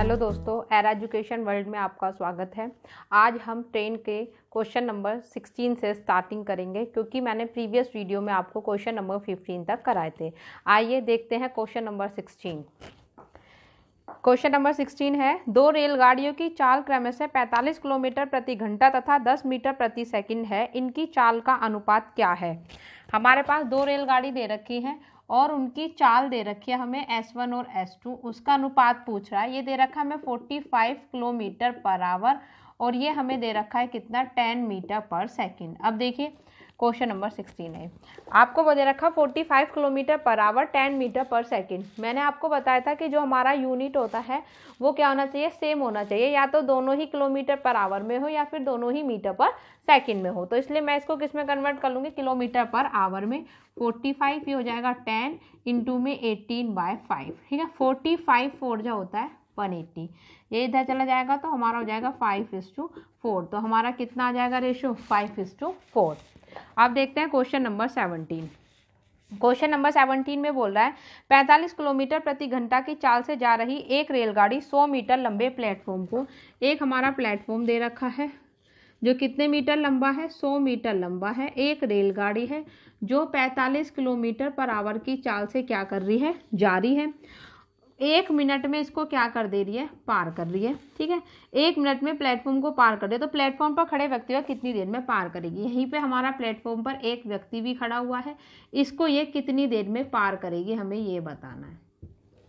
Hello दोस्तों, era education world में आपका स्वागत है। आज हम ट्रेन के क्वेश्चन नंबर 16 से स्टार्टिंग करेंगे, क्योंकि मैंने प्रीवियस वीडियो में आपको क्वेश्चन नंबर 15 तक कराए थे। आइए देखते हैं क्वेश्चन नंबर 16। क्वेश्चन नंबर 16 है, दो रेलगाड़ियों की चाल क्रमशः 45 किलोमीटर प्रति घंटा तथा 10 मीटर प्रति सेकंड है। इनकी चाल का अनुपात क्या है? हमारे पास दो रेलगाड़ी दे रखी है और उनकी चाल दे रखी है हमें S1 और S2। उसका अनुपात पूछ रहा है। ये दे रखा है हमें 45 किलोमीटर पर आवर और ये हमें दे रखा है कितना, 10 मीटर पर सेकंड। अब देखिए क्वेश्चन नंबर 16 है, आपको वो दे रखा 45 किलोमीटर पर आवर 10 मीटर पर सेकंड। मैंने आपको बताया था कि जो हमारा यूनिट होता है वो क्या होना चाहिए, सेम होना चाहिए, या तो दोनों ही किलोमीटर पर आवर में हो या फिर दोनों ही मीटर पर सेकंड में हो। तो इसलिए मैं इसको किस में कन्वर्ट कर लूँगी, किलोमीटर पर आवर में। 45 ये हो जाएगा 10 इंटू में 18/5, ठीक है। 45 4 जो होता है 180, ये इधर चला जाएगा तो हमारा हो जाएगा 5:4। तो हमारा कितना आ जाएगा रेशो, 5:4। अब देखते हैं क्वेश्चन नंबर 17। क्वेश्चन नंबर 17 में बोल रहा है 45 किलोमीटर प्रति घंटा की चाल से जा रही एक रेलगाड़ी 100 मीटर लंबे प्लेटफॉर्म को, एक हमारा प्लेटफॉर्म दे रखा है जो कितने मीटर लंबा है, 100 मीटर लंबा है। एक रेलगाड़ी है जो 45 किलोमीटर पर आवर की चाल से क्या कर रही है, जा रही है। 1 मिनट में इसको क्या कर दे रही है, पार कर रही है, ठीक है। 1 मिनट में प्लेटफॉर्म को पार कर दे तो प्लेटफॉर्म पर खड़े व्यक्ति को कितनी देर में पार करेगी। यहीं पे हमारा प्लेटफॉर्म पर एक व्यक्ति भी खड़ा हुआ है, इसको ये कितनी देर में पार करेगी हमें ये बताना है,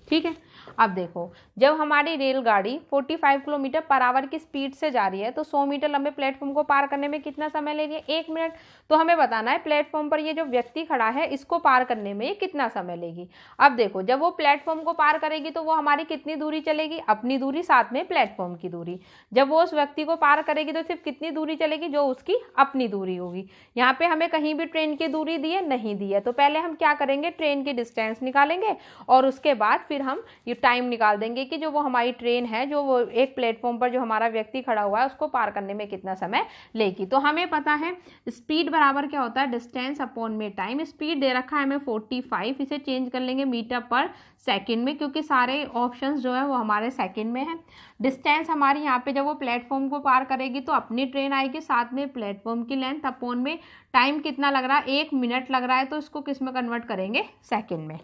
ठीक है। अब देखो, जब हमारी रेलगाड़ी 45 किलोमीटर पर आवर की स्पीड से जा रही है तो 100 मीटर लंबे प्लेटफॉर्म को पार करने में कितना समय ले रही है, 1 मिनट। तो हमें बताना है प्लेटफॉर्म पर ये जो व्यक्ति खड़ा है इसको पार करने में ये कितना समय लेगी। अब देखो, जब वो प्लेटफॉर्म को पार करेगी तो वो हमारी कितनी दूरी चलेगी, अपनी दूरी साथ में प्लेटफॉर्म की दूरी। जब वो उस व्यक्ति को पार करेगी तो सिर्फ कितनी दूरी चलेगी, जो उसकी अपनी दूरी होगी। यहाँ पे हमें कहीं भी ट्रेन की दूरी दी है, नहीं दी है। तो पहले हम क्या करेंगे, ट्रेन की डिस्टेंस निकालेंगे और उसके बाद फिर हम ये टाइम निकाल देंगे कि जो वो हमारी ट्रेन है, जो वो एक प्लेटफॉर्म पर जो हमारा व्यक्ति खड़ा हुआ है उसको पार करने में कितना समय लेगी। तो हमें पता है स्पीड बराबर क्या होता है, डिस्टेंस अपॉन में टाइम। स्पीड दे रखा है हमें 45, इसे चेंज कर लेंगे मीटर पर सेकंड में, क्योंकि सारे ऑप्शंस जो है वो हमारे सेकंड में है। डिस्टेंस हमारी यहाँ पे जब वो प्लेटफॉर्म को पार करेगी तो अपनी ट्रेन आएगी, साथ में प्लेटफॉर्म की लेंथ, अपॉन में टाइम कितना लग रहा है, 1 मिनट लग रहा है, तो इसको किस में कन्वर्ट करेंगे, सेकेंड में।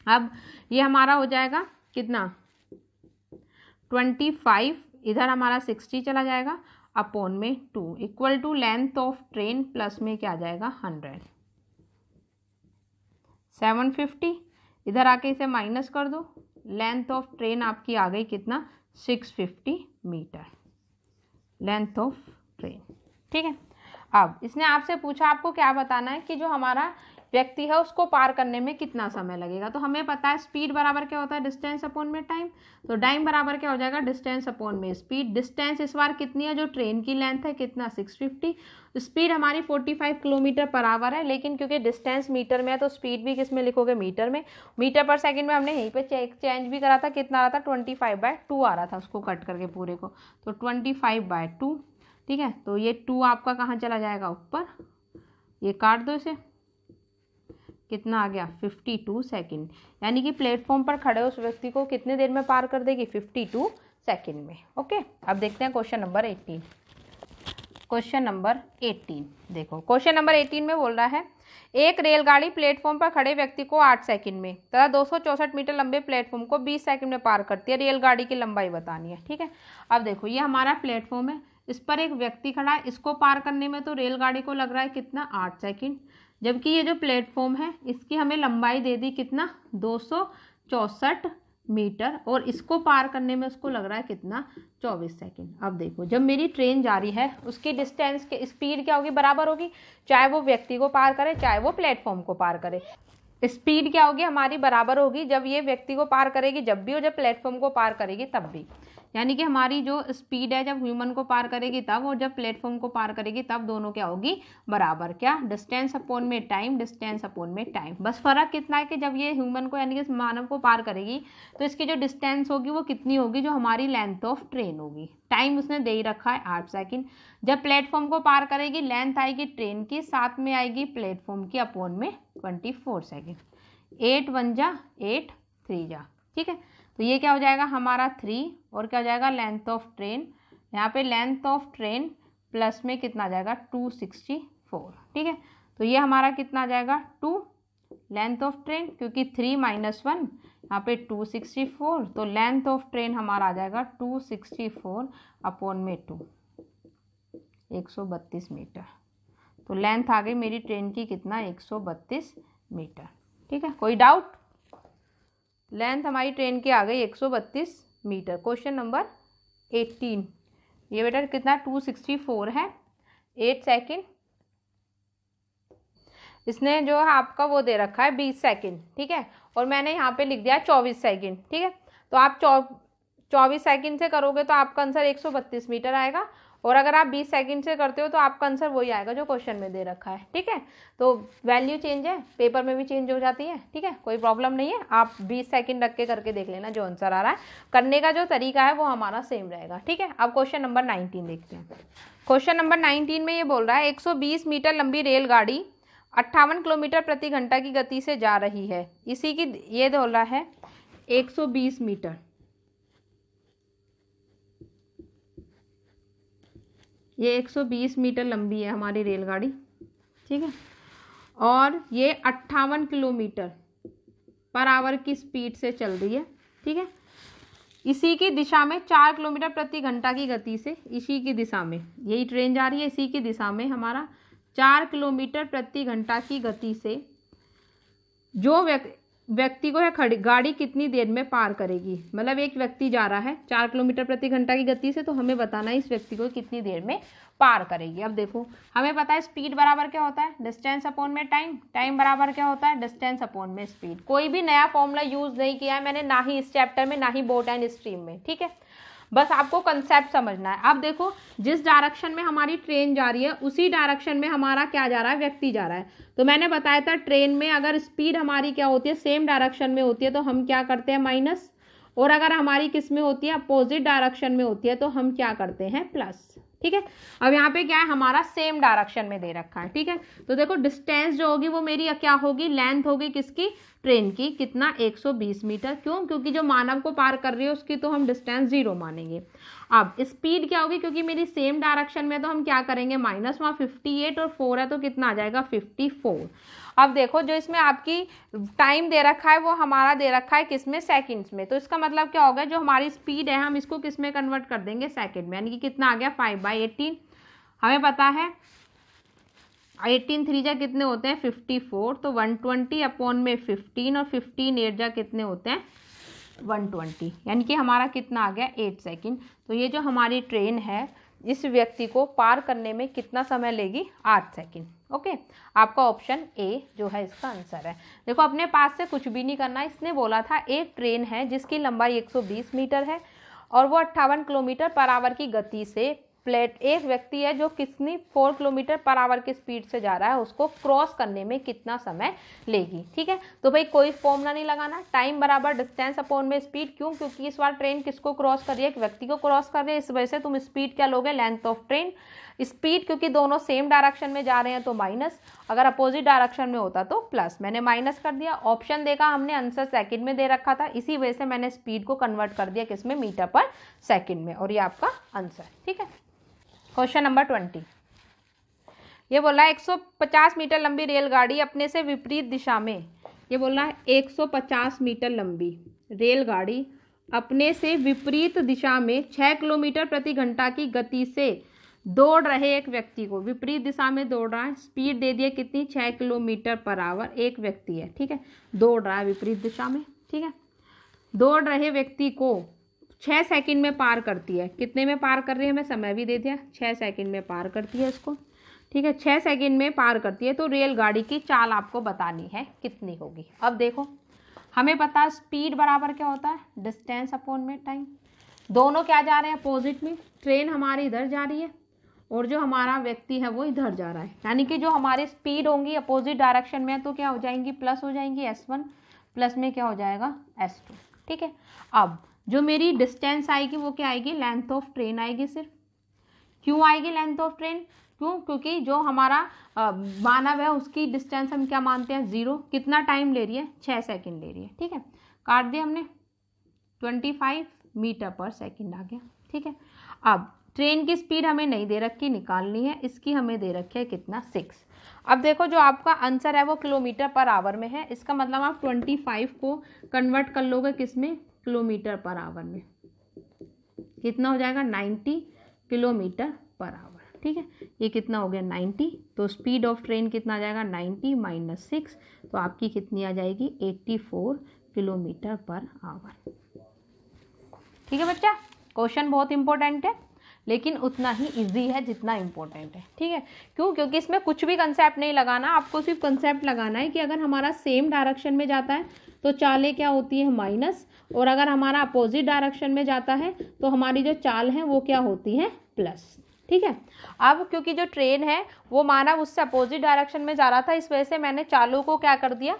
अब ये हमारा हो जाएगा कितना, 25, इधर हमारा 60 चला जाएगा, अपॉन में 2 equal to length of train plus में क्या आ जाएगा 100, 750। इधर आके इसे माइनस कर दो, लेंथ ऑफ ट्रेन आपकी आ गई कितना, 650 मीटर लेंथ ऑफ ट्रेन, ठीक है। अब इसने आपसे पूछा आपको क्या बताना है कि जो हमारा व्यक्ति है उसको पार करने में कितना समय लगेगा। तो हमें पता है स्पीड बराबर क्या होता है, डिस्टेंस अपॉन में टाइम। तो टाइम बराबर क्या हो जाएगा, डिस्टेंस अपॉन में स्पीड। डिस्टेंस इस बार कितनी है, जो ट्रेन की लेंथ है कितना, 650। स्पीड हमारी 45 किलोमीटर पर आवर है, लेकिन क्योंकि डिस्टेंस मीटर में है तो स्पीड भी किस में लिखोगे, मीटर में। मीटर पर सेकंड में हमने यहीं पे चेंज भी करा था, कितना आ रहा था, 25/2 आ रहा था, उसको कट करके पूरे को, तो 25/2, ठीक है। तो ये 2 आपका कहाँ चला जाएगा, ऊपर, ये काट दो इसे, कितना आ गया, 52 सेकंड। यानी कि प्लेटफॉर्म पर खड़े उस व्यक्ति को कितने देर में पार कर देगी, 52 सेकंड में। ओके, अब देखते हैं क्वेश्चन नंबर 18। क्वेश्चन नंबर 18 देखो, क्वेश्चन नंबर 18 में बोल रहा है एक रेलगाड़ी प्लेटफॉर्म पर खड़े व्यक्ति को 8 सेकंड में तथा 264 मीटर लंबे प्लेटफॉर्म को 20 सेकंड में पार करती है। रेलगाड़ी की लंबाई बतानी है, ठीक है। अब देखो, ये हमारा प्लेटफॉर्म है, इस पर एक व्यक्ति खड़ा है, इसको पार करने में तो रेलगाड़ी को लग रहा है कितना, 8 सेकंड। जबकि ये जो प्लेटफॉर्म है इसकी हमें लंबाई दे दी कितना, 264 मीटर, और इसको पार करने में उसको लग रहा है कितना, 24 सेकंड। अब देखो, जब मेरी ट्रेन जा रही है उसकी डिस्टेंस के स्पीड क्या होगी, बराबर होगी, चाहे वो व्यक्ति को पार करे चाहे वो प्लेटफॉर्म को पार करे। स्पीड क्या होगी हमारी, बराबर होगी, जब ये व्यक्ति को पार करेगी जब भी, और जब प्लेटफॉर्म को पार करेगी तब भी। यानी कि हमारी जो स्पीड है जब ह्यूमन को पार करेगी तब, और जब प्लेटफॉर्म को पार करेगी तब, दोनों क्या होगी, बराबर। क्या, डिस्टेंस अपॉन में टाइम, डिस्टेंस अपॉन में टाइम। बस फर्क कितना है कि जब ये ह्यूमन को यानी कि मानव को पार करेगी तो इसकी जो डिस्टेंस होगी वो कितनी होगी, जो हमारी लेंथ ऑफ ट्रेन होगी। टाइम उसने दे ही रखा है 8 सेकंड। जब प्लेटफॉर्म को पार करेगी लेंथ आएगी ट्रेन की, साथ में आएगी प्लेटफॉर्म की, अपॉन में 24 सेकंड। 8 1 जा 8 3 जा, ठीक है। तो ये क्या हो जाएगा हमारा 3 और क्या हो जाएगा लेंथ ऑफ ट्रेन, यहाँ पे लेंथ ऑफ ट्रेन प्लस में कितना आ जाएगा 264, ठीक है। तो ये हमारा कितना आ जाएगा 2 लेंथ ऑफ ट्रेन, क्योंकि 3 - 1 यहाँ पे 264, तो लेंथ ऑफ ट्रेन हमारा आ जाएगा 264 अपॉन में 2, 132 मीटर। तो लेंथ आ गई मेरी ट्रेन की कितना 132 मीटर, ठीक है। कोई डाउट? लेंथ हमारी ट्रेन की आ गई 132 मीटर। क्वेश्चन नंबर 18, ये बेटा कितना 264 है 8 सेकेंड, इसने जो है आपका वो दे रखा है 20 सेकेंड, ठीक है, और मैंने यहाँ पे लिख दिया 24 सेकेंड, ठीक है। तो आप 24 सेकेंड से करोगे तो आपका आंसर 132 मीटर आएगा, और अगर आप 20 सेकंड से करते हो तो आपका आंसर वही आएगा जो क्वेश्चन में दे रखा है, ठीक है। तो वैल्यू चेंज है, पेपर में भी चेंज हो जाती है, ठीक है, कोई प्रॉब्लम नहीं है। आप 20 सेकंड रख के करके देख लेना, जो आंसर आ रहा है करने का जो तरीका है वो हमारा सेम रहेगा, ठीक है। अब क्वेश्चन नंबर 19 देखते हैं। क्वेश्चन नंबर 19 में ये बोल रहा है 120 मीटर लंबी रेलगाड़ी 58 किलोमीटर प्रति घंटा की गति से जा रही है। इसी की ये बोल रहा है 120 मीटर, ये 120 मीटर लंबी है हमारी रेलगाड़ी, ठीक है, और ये 58 किलोमीटर पर आवर की स्पीड से चल रही है, ठीक है। इसी की दिशा में 4 किलोमीटर प्रति घंटा की गति से, इसी की दिशा में यही ट्रेन जा रही है, इसी की दिशा में हमारा 4 किलोमीटर प्रति घंटा की गति से जो व्यक्ति को है गाड़ी कितनी देर में पार करेगी। मतलब एक व्यक्ति जा रहा है 4 किलोमीटर प्रति घंटा की गति से, तो हमें बताना है इस व्यक्ति को कितनी देर में पार करेगी। अब देखो हमें पता है स्पीड बराबर क्या होता है डिस्टेंस अपॉन में टाइम, टाइम बराबर क्या होता है डिस्टेंस अपॉन में स्पीड। कोई भी नया फॉर्मूला यूज नहीं किया है मैंने, ना ही इस चैप्टर में ना ही बोट एंड स्ट्रीम में, ठीक है, बस आपको कंसेप्ट समझना है। अब देखो जिस डायरेक्शन में हमारी ट्रेन जा रही है उसी डायरेक्शन में हमारा क्या जा रहा है व्यक्ति जा रहा है। तो मैंने बताया था ट्रेन में अगर स्पीड हमारी क्या होती है सेम डायरेक्शन में होती है तो हम क्या करते हैं माइनस, और अगर हमारी किस में होती है अपोजिट डायरेक्शन में होती है तो हम क्या करते हैं प्लस, ठीक है। अब यहाँ पे क्या है हमारा सेम डायरेक्शन में दे रखा है, ठीक है। तो देखो डिस्टेंस जो होगी वो मेरी क्या होगी लेंथ होगी किसकी ट्रेन की, कितना 120 मीटर। क्यों? क्योंकि जो मानव को पार कर रही है उसकी तो हम डिस्टेंस 0 मानेंगे। अब स्पीड क्या होगी क्योंकि मेरी सेम डायरेक्शन में तो हम क्या करेंगे माइनस, वहाँ 58 और 4 है तो कितना आ जाएगा 54। अब देखो जो इसमें आपकी टाइम दे रखा है वो हमारा दे रखा है किसमें सेकंड्स में, तो इसका मतलब क्या होगा जो हमारी स्पीड है हम इसको किस में कन्वर्ट कर देंगे सेकंड में, यानी कि कितना आ गया 5/18। हमें पता है 18 3 जा कितने होते हैं 54, तो 120 अपॉन में 15 और 15 8 जा कितने होते हैं 120, यानी कि हमारा कितना आ गया 8 सेकंड। तो ये जो हमारी ट्रेन है इस व्यक्ति को पार करने में कितना समय लेगी 8 सेकंड। ओके, आपका ऑप्शन ए जो है इसका आंसर है। देखो अपने पास से कुछ भी नहीं करना, इसने बोला था एक ट्रेन है जिसकी लंबाई 120 मीटर है और वो 58 किलोमीटर पर आवर की गति से एक व्यक्ति है जो कितनी 4 किलोमीटर पर आवर की स्पीड से जा रहा है उसको क्रॉस करने में कितना समय लेगी, ठीक है। तो भाई कोई फॉर्मूला नहीं लगाना, टाइम बराबर डिस्टेंस अपॉन में स्पीड। क्यों? क्योंकि इस बार ट्रेन किसको क्रॉस कर रही है एक व्यक्ति को क्रॉस कर रही है, इस वजह से तुम स्पीड क्या लोगे लेंथ ऑफ ट्रेन। स्पीड क्योंकि दोनों सेम डायरेक्शन में जा रहे हैं तो माइनस, अगर अपोजिट डायरेक्शन में होता तो प्लस। मैंने माइनस कर दिया, ऑप्शन देखा हमने आंसर सेकंड में दे रखा था, इसी वजह से मैंने स्पीड को कन्वर्ट कर दिया किसमें मीटर पर सेकंड में, और ये आपका आंसर, ठीक है। क्वेश्चन नंबर 20 ये बोला 150 मीटर लंबी रेलगाड़ी अपने से विपरीत दिशा में, ये बोला 150 मीटर लंबी रेलगाड़ी अपने से विपरीत दिशा में 6 किलोमीटर प्रति घंटा की गति से दौड़ रहे एक व्यक्ति को, विपरीत दिशा में दौड़ रहा है, स्पीड दे दिए कितनी 6 किलोमीटर पर आवर, एक व्यक्ति है, ठीक है, दौड़ रहा है विपरीत दिशा में, ठीक है। दौड़ रहे व्यक्ति को 6 सेकंड में पार करती है, कितने में पार कर रही है, मैं समय भी दे दिया 6 सेकंड में पार करती है इसको, ठीक है, 6 सेकंड में पार करती है। तो रेलगाड़ी की चाल आपको बतानी है कितनी होगी। अब देखो हमें पता है स्पीड बराबर क्या होता है डिस्टेंस अपॉन में टाइम, दोनों क्या जा रहे हैं अपोजिट में, ट्रेन हमारी इधर जा रही है और जो हमारा व्यक्ति है वो इधर जा रहा है, यानी कि जो हमारी स्पीड होंगी अपोजिट डायरेक्शन में तो क्या हो जाएंगी प्लस हो जाएंगी S1, प्लस में क्या हो जाएगा S2, ठीक है। अब जो मेरी डिस्टेंस आएगी वो क्या आएगी लेंथ ऑफ ट्रेन आएगी सिर्फ। क्यों आएगी लेंथ ऑफ ट्रेन? क्यों? क्योंकि जो हमारा मानव है उसकी डिस्टेंस हम क्या मानते हैं 0, कितना टाइम ले रही है 6 सेकंड ले रही है, ठीक है। काट दिया हमने, 25 मीटर पर सेकंड आ गया। ठीक है, अब ट्रेन की स्पीड हमें नहीं दे रखी, निकालनी है, इसकी हमें दे रखी है कितना 6। अब देखो जो आपका आंसर है वो किलोमीटर पर आवर में है, इसका मतलब आप 25 को कन्वर्ट कर लोगे किसमें, किलोमीटर पर आवर में, कितना हो जाएगा 90 किलोमीटर पर आवर। ठीक है, ये कितना हो गया 90, तो स्पीड ऑफ ट्रेन कितना आ जाएगा 90 माइनस 6, तो आपकी कितनी आ जाएगी 84 किलोमीटर पर आवर। ठीक है बच्चा, क्वेश्चन बहुत इंपॉर्टेंट है लेकिन उतना ही इजी है जितना इंपॉर्टेंट है। ठीक है, क्यों, क्योंकि इसमें कुछ भी कंसेप्ट नहीं लगाना, आपको सिर्फ कंसेप्ट लगाना है कि अगर हमारा सेम डायरेक्शन में जाता है तो चालें क्या होती है माइनस, और अगर हमारा अपोजिट डायरेक्शन में जाता है तो हमारी जो चाल है वो क्या होती है प्लस। ठीक है, अब क्योंकि जो ट्रेन है वो माना उससे अपोजिट डायरेक्शन में जा रहा था, इस वजह से मैंने चालों को क्या कर दिया,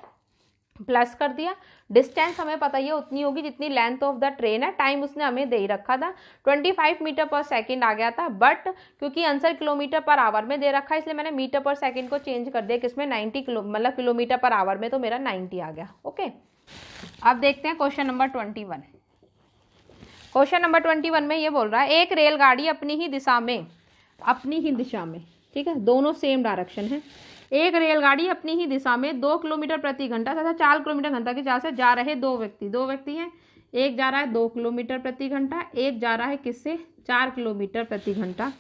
प्लस कर दिया। डिस्टेंस हमें पता ही है उतनी होगी जितनी लेंथ ऑफ द ट्रेन है, टाइम उसने हमें दे ही रखा था 25 मीटर पर सेकंड आ गया था, बट क्योंकि आंसर किलोमीटर पर आवर में दे रखा है इसलिए मैंने मीटर पर सेकंड को चेंज कर दिया किसमें 90 मतलब किलोमीटर पर आवर में, तो मेरा 90 आ गया। ओके, अब देखते हैं क्वेश्चन नंबर 21। क्वेश्चन नंबर 21 में ये बोल रहा है एक रेलगाड़ी अपनी ही दिशा में, ठीक है, दोनों सेम डायरेक्शन है, एक रेलगाड़ी अपनी ही दिशा में 2 किलोमीटर प्रति घंटा तथा 4 किलोमीटर घंटा की चाल से जा रहे दो व्यक्ति हैं, एक जा रहा है 2 किलोमीटर प्रति घंटा, एक जा रहा है किससे 4 किलोमीटर प्रति घंटा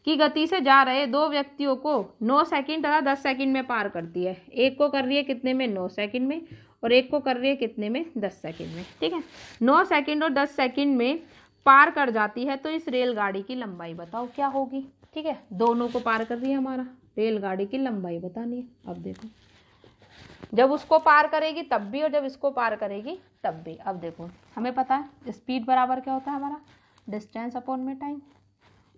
की गति से जा रहे दो व्यक्तियों को 9 सेकंड तथा 10 सेकंड में पार करती है। एक को कर रही है कितने में 9 सेकंड में, और एक को कर रही है कितने में 10 सेकंड में। ठीक है, 9 सेकंड और 10 सेकंड में पार कर जाती है, तो इस रेलगाड़ी की लंबाई बताओ क्या होगी। ठीक है, दोनों को पार कर रही है, हमारा रेलगाड़ी की लंबाई बतानी है। अब देखो जब उसको पार करेगी तब भी और जब इसको पार करेगी तब भी। अब देखो हमें पता है स्पीड बराबर क्या होता है हमारा डिस्टेंस अपॉन में टाइम।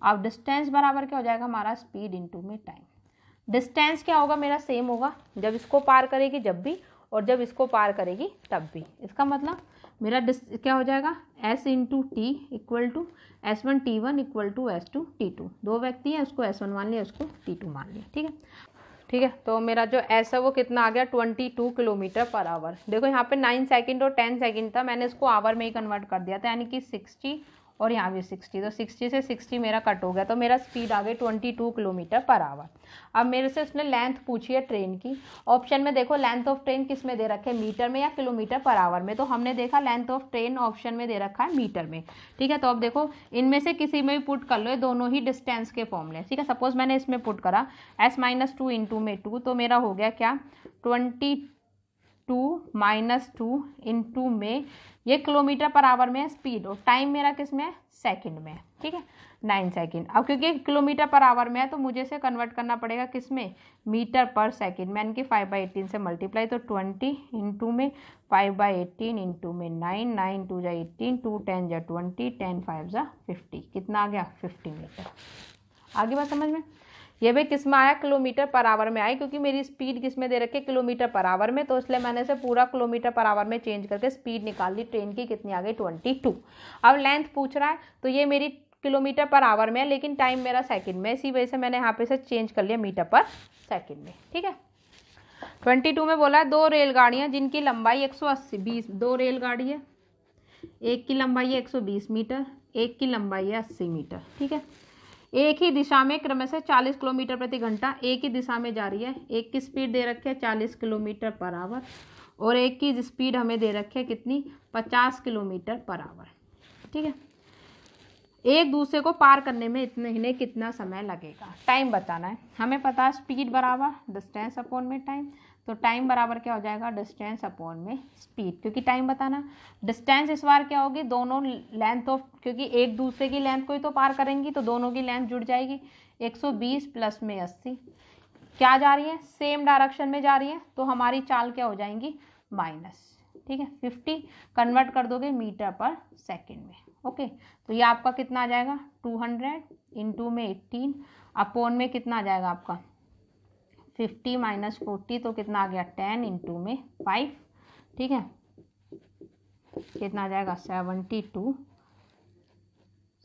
अब डिस्टेंस बराबर क्या हो जाएगा हमारा स्पीड इनटू में टाइम। डिस्टेंस क्या होगा मेरा सेम होगा जब इसको पार करेगी जब भी और जब इसको पार करेगी तब भी। इसका मतलब मेरा क्या हो जाएगा s into T equal to S1 T1 equal to S2 T2। दो व्यक्ति हैं, उसको S1 मान लिया, उसको T2 मान लिया। ठीक है, तो मेरा जो S है वो कितना आ गया 22 किलोमीटर पर आवर। देखो यहाँ पे 9 सेकंड और 10 सेकंड था, मैंने इसको आवर में ही कन्वर्ट कर दिया था, यानी कि 60 और यहाँ भी 60, तो 60 से 60 मेरा कट हो गया, तो मेरा स्पीड आ गई 22 किलोमीटर पर आवर। अब मेरे से उसने लेंथ पूछी है ट्रेन की। ऑप्शन में देखो लेंथ ऑफ ट्रेन किस में दे रखे हैं, मीटर में या किलोमीटर पर आवर में, तो हमने देखा लेंथ ऑफ ट्रेन ऑप्शन में दे रखा है मीटर में। ठीक है, तो अब देखो इनमें से किसी में भी पुट कर लो, दोनों ही डिस्टेंस के फॉर्मूले। ठीक है, सपोज मैंने इसमें पुट करा s-2 इंटू में 2, तो मेरा हो गया क्या 22 माइनस 2 इंटू में, ये किलोमीटर पर आवर में है स्पीड, और टाइम मेरा किस में है सेकंड में है। ठीक है, 9 सेकंड। अब क्योंकि किलोमीटर पर आवर में है तो मुझे इसे कन्वर्ट करना पड़ेगा किस में मीटर पर सेकंड में, यानी कि 5/18 से मल्टीप्लाई, तो 20 इंटू में 5/18 इंटू में 9, 9 2 जा 18, 2 10 जा 20, 10 5 जा 50, कितना आ गया 50 मीटर। आगे बात समझ में। ये भी किस में आया किलोमीटर पर आवर में आई, क्योंकि मेरी स्पीड किस में दे रखी है किलोमीटर पर आवर में, तो इसलिए मैंने इसे पूरा किलोमीटर पर आवर में चेंज करके स्पीड निकाल ली ट्रेन की, कितनी आ गई 22। अब लेंथ पूछ रहा है तो ये मेरी किलोमीटर पर आवर में है लेकिन टाइम मेरा सेकंड में, इसी वजह से मैंने यहाँ पे से चेंज कर लिया मीटर पर सेकंड में। ठीक है, 22 में बोला है दो रेलगाड़ियाँ जिनकी लंबाई 180 दो रेलगाड़ी है, एक की लंबाई है 120 मीटर, एक की लंबाई है 80 मीटर। ठीक है, एक ही दिशा में क्रमशः 40 किलोमीटर प्रति घंटा एक ही दिशा में जा रही है। एक की स्पीड दे रखी है 40 किलोमीटर पर आवर और एक की स्पीड हमें दे रखी है कितनी 50 किलोमीटर पर आवर। ठीक है, एक दूसरे को पार करने में इन्हें कितना समय लगेगा, टाइम बताना है। हमें पता है स्पीड बराबर डिस्टेंस अपॉन में टाइम, तो टाइम बराबर क्या हो जाएगा डिस्टेंस अपॉन में स्पीड, क्योंकि टाइम बताना। डिस्टेंस इस बार क्या होगी दोनों लेंथ ऑफ, क्योंकि एक दूसरे की लेंथ को ही तो पार करेंगी तो दोनों की लेंथ जुड़ जाएगी। 120 प्लस में 80 क्या जा रही है सेम डायरेक्शन में जा रही है, तो हमारी चाल क्या हो जाएंगी माइनस। ठीक है, 50 कन्वर्ट कर दोगे मीटर पर सेकेंड में। ओके, तो ये आपका कितना आ जाएगा 200 इंटू में 18 अपॉन में कितना आ जाएगा आपका 50 माइनस 40, तो कितना आ गया 10 इंटू में 5। ठीक है, कितना आ जाएगा 72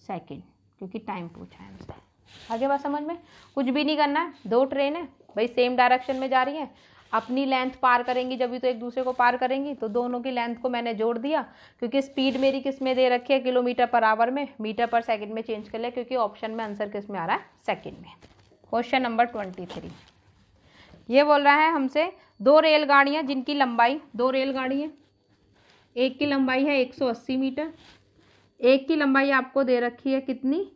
सेकेंड, क्योंकि टाइम पूछा है हमसे। आगे बात समझ में, कुछ भी नहीं करना है, दो ट्रेन है भाई सेम डायरेक्शन में जा रही है। अपनी लेंथ पार करेंगी जब भी तो एक दूसरे को पार करेंगी, तो दोनों की लेंथ को मैंने जोड़ दिया, क्योंकि स्पीड मेरी किस में दे रखी है, किलोमीटर पर आवर में, मीटर पर सेकंड में चेंज कर लिया, क्योंकि ऑप्शन में आंसर किस में आ रहा है, सेकंड में। क्वेश्चन नंबर 23, ये बोल रहा है हमसे दो रेलगाड़ियाँ जिनकी लंबाई, दो रेलगाड़ी है, एक की लंबाई है 180 मीटर, एक की लंबाई आपको दे रखी है कितनी,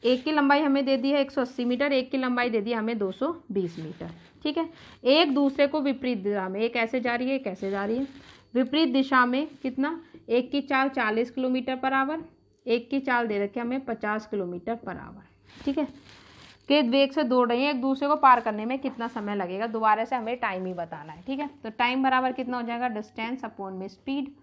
एक की लंबाई हमें दे दी है 180 मीटर, एक की लंबाई दे दी हमें 220 मीटर। ठीक है, एक दूसरे को विपरीत दिशा में, एक ऐसे जा रही है, एक ऐसे जा रही है, विपरीत दिशा में कितना, एक की चाल 40 किलोमीटर पर आवर, एक की चाल दे रखी है हमें 50 किलोमीटर पर आवर। ठीक है, के वेग से दौड़ रही है, एक दूसरे को पार करने में कितना समय लगेगा, दोबारा से हमें टाइम ही बताना है। ठीक है, तो टाइम बराबर कितना हो जाएगा, डिस्टेंस अपॉन में स्पीड।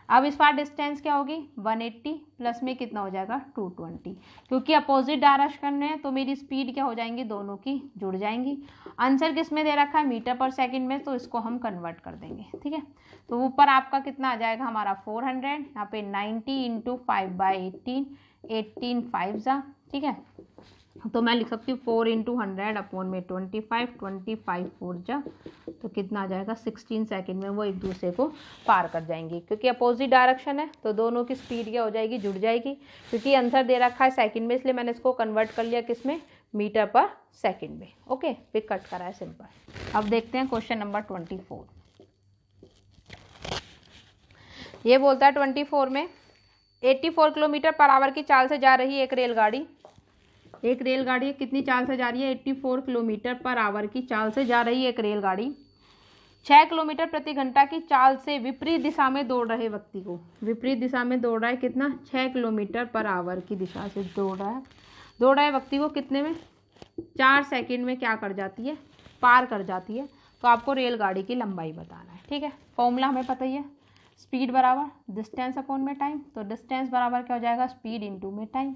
अब इस बार डिस्टेंस क्या होगी, 180 प्लस में कितना हो जाएगा, 220, क्योंकि अपोजिट डायरेक्शन में है तो मेरी स्पीड क्या हो जाएंगी, दोनों की जुड़ जाएंगी। आंसर किस में दे रखा है, मीटर पर सेकंड में, तो इसको हम कन्वर्ट कर देंगे। ठीक है, तो ऊपर आपका कितना आ जाएगा हमारा 400, यहाँ पे 90 इंटू 5/18, 18 5 जा। ठीक है, तो मैं लिख सकती हूँ 4 इंटू 100 अपॉन में 25, 25 4 जा, तो कितना आ जाएगा 16 सेकंड में वो एक दूसरे को पार कर जाएंगी। क्योंकि अपोजिट डायरेक्शन है तो दोनों की स्पीड क्या हो जाएगी, जुड़ जाएगी। क्योंकि आंसर दे रखा है सेकंड में, इसलिए मैंने इसको कन्वर्ट कर लिया किस में, मीटर पर सेकंड में। ओके, फिर कट करा है सिंपल। अब देखते हैं क्वेश्चन नंबर 24। ये बोलता है 24 में 84 किलोमीटर पर आवर की चाल से जा रही एक रेलगाड़ी, एक रेलगाड़ी कितनी चाल से जा रही है, 84 किलोमीटर पर आवर की चाल से जा रही है एक रेलगाड़ी 6 किलोमीटर प्रति घंटा की चाल से विपरीत दिशा में दौड़ रहे व्यक्ति को, विपरीत दिशा में दौड़ रहा है कितना, 6 किलोमीटर पर आवर की दिशा से दौड़ रहा है व्यक्ति को कितने में, 4 सेकंड में क्या कर जाती है, पार कर जाती है। तो आपको रेलगाड़ी की लंबाई बताना है। ठीक है, फॉर्मूला हमें पता ही है, स्पीड बराबर डिस्टेंस अपॉन में टाइम, तो डिस्टेंस बराबर क्या हो जाएगा, स्पीड इंटू में टाइम।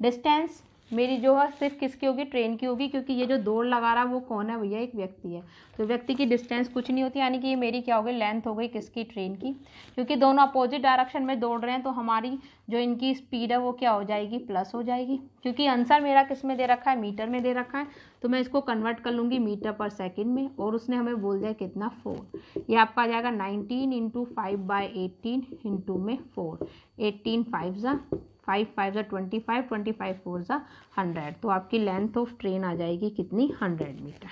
डिस्टेंस मेरी जो है सिर्फ किसकी होगी, ट्रेन की होगी, क्योंकि ये जो दौड़ लगा रहा है वो कौन है भैया, एक व्यक्ति है, तो व्यक्ति की डिस्टेंस कुछ नहीं होती, यानी कि ये मेरी क्या हो गई, लेंथ हो गई किसकी, ट्रेन की। क्योंकि दोनों अपोजिट डायरेक्शन में दौड़ रहे हैं तो हमारी जो इनकी स्पीड है वो क्या हो जाएगी, प्लस हो जाएगी। क्योंकि आंसर मेरा किस में दे रखा है, मीटर में दे रखा है, तो मैं इसको कन्वर्ट कर लूँगी मीटर पर सेकेंड में, और उसने हमें बोल दिया कितना, 4। ये आपका आ जाएगा 19 इंटू 5/18 इंटू में 4, 18 5 जा, 5 5 जा 25, 25 4 जा 100, तो आपकी लेंथ ऑफ ट्रेन आ जाएगी कितनी, 100 मीटर।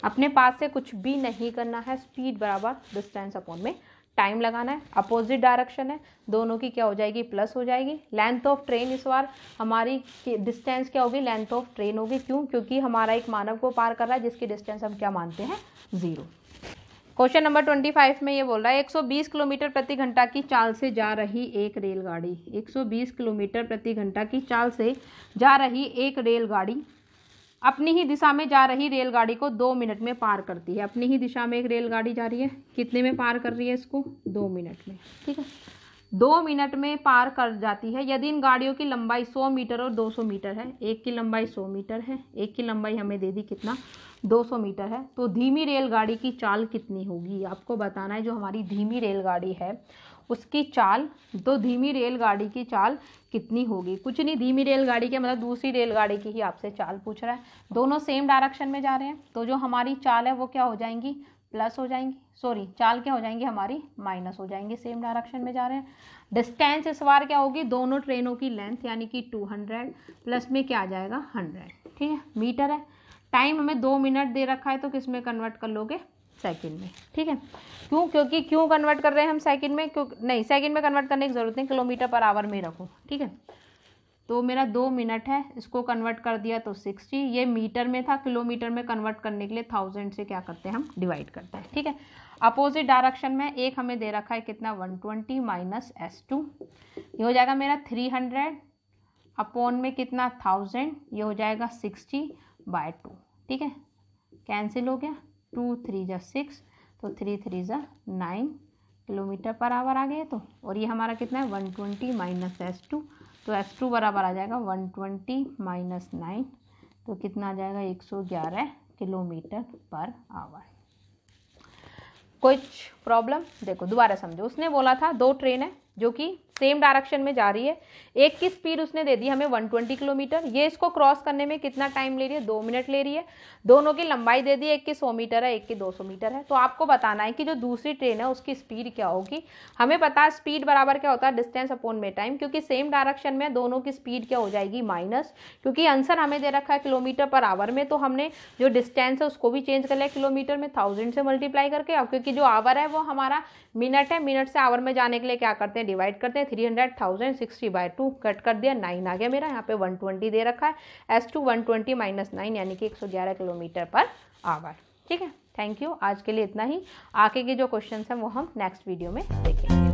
अपने पास से कुछ भी नहीं करना है, स्पीड बराबर डिस्टेंस अपॉन में टाइम लगाना है, अपोजिट डायरेक्शन है, दोनों की क्या हो जाएगी, प्लस हो जाएगी। लेंथ ऑफ ट्रेन इस बार हमारी डिस्टेंस क्या होगी, लेंथ ऑफ ट्रेन होगी, क्यों, क्योंकि हमारा एक मानव को पार कर रहा है जिसकी डिस्टेंस हम क्या मानते हैं, 0। क्वेश्चन नंबर 25 में ये बोल रहा है 120 किलोमीटर प्रति घंटा की चाल से जा रही एक रेलगाड़ी, 120 किलोमीटर प्रति घंटा की चाल से जा रही एक रेलगाड़ी अपनी ही दिशा में जा रही रेलगाड़ी को 2 मिनट में पार करती है। अपनी ही दिशा में एक रेलगाड़ी जा रही है, कितने में पार कर रही है इसको, 2 मिनट में। ठीक है, 2 मिनट में पार कर जाती है यदि इन गाड़ियों की लंबाई 100 मीटर और 200 मीटर है। एक की लंबाई 100 मीटर है, एक की लंबाई हमें दे दी कितना, 200 मीटर है। तो धीमी रेलगाड़ी की चाल कितनी होगी, आपको बताना है। जो हमारी धीमी रेलगाड़ी है उसकी चाल, तो धीमी रेलगाड़ी की चाल कितनी होगी, कुछ नहीं, धीमी रेलगाड़ी के मतलब दूसरी रेलगाड़ी की ही आपसे चाल पूछ रहा है। दोनों सेम डायरेक्शन में जा रहे हैं, तो जो हमारी चाल है वो क्या हो जाएंगी, प्लस हो जाएंगी, सॉरी चाल क्या हो जाएंगी हमारी, माइनस हो जाएंगी, सेम डायरेक्शन में जा रहे हैं। डिस्टेंस इस बार क्या होगी, दोनों ट्रेनों की लेंथ यानी कि 200 प्लस में क्या आ जाएगा, 100। ठीक है, मीटर है। टाइम हमें 2 मिनट दे रखा है, तो किस में कन्वर्ट कर लोगे, सेकंड में। ठीक है, क्यों, क्योंकि क्यों कन्वर्ट कर रहे हैं हम सेकंड में, क्यों नहीं, सेकंड में कन्वर्ट करने की जरूरत नहीं, किलोमीटर पर आवर में रखो। ठीक है, तो मेरा 2 मिनट है, इसको कन्वर्ट कर दिया तो 60, ये मीटर में था, किलोमीटर में कन्वर्ट करने के लिए 1000 से क्या करते हैं हम, डिवाइड करते हैं। ठीक है, अपोजिट डायरेक्शन में एक हमें दे रखा है कितना, 120 माइनस S2, ये हो जाएगा मेरा 300 अपॉन में कितना, 1000, ये हो जाएगा 60/2। ठीक है, कैंसिल हो गया, 2 3 जा 6, तो 3 3 जा 9 किलोमीटर पर आवर आ गए। तो और ये हमारा कितना है, 120 माइनस S2, तो S2 बराबर आ जाएगा 120 माइनस 9, तो कितना आ जाएगा, 111 किलोमीटर पर आवर। कुछ प्रॉब्लम, देखो दोबारा समझो। उसने बोला था 2 ट्रेन है जो कि सेम डायरेक्शन में जा रही है। एक की स्पीड उसने दे दी हमें 120 किलोमीटर, ये इसको क्रॉस करने में कितना टाइम ले रही है, 2 मिनट ले रही है। दोनों की लंबाई दे दी, एक की 100 मीटर है, एक की 200 मीटर है। तो आपको बताना है कि जो दूसरी ट्रेन है उसकी स्पीड क्या होगी। हमें पता है स्पीड बराबर क्या होता है, डिस्टेंस अपॉन में टाइम, क्योंकि सेम डायरेक्शन में दोनों की स्पीड क्या हो जाएगी, माइनस, क्योंकि आंसर हमें दे रखा है किलोमीटर पर आवर में, तो हमने जो डिस्टेंस है उसको भी चेंज कर लिया किलोमीटर में, 1000 से मल्टीप्लाई करके। अब क्योंकि जो आवर है वो हमारा मिनट है, मिनट से आवर में जाने के लिए क्या करते हैं, डिवाइड करते हैं। 300 1000 60/2 कट कर दिया, 9 आ गया मेरा। यहाँ पे 120 दे रखा है, S2 120 - 9 यानी कि 111 किलोमीटर पर आवर। ठीक है, थैंक यू। आज के लिए इतना ही। आगे के जो क्वेश्चन हैं वो हम नेक्स्ट वीडियो में देखेंगे।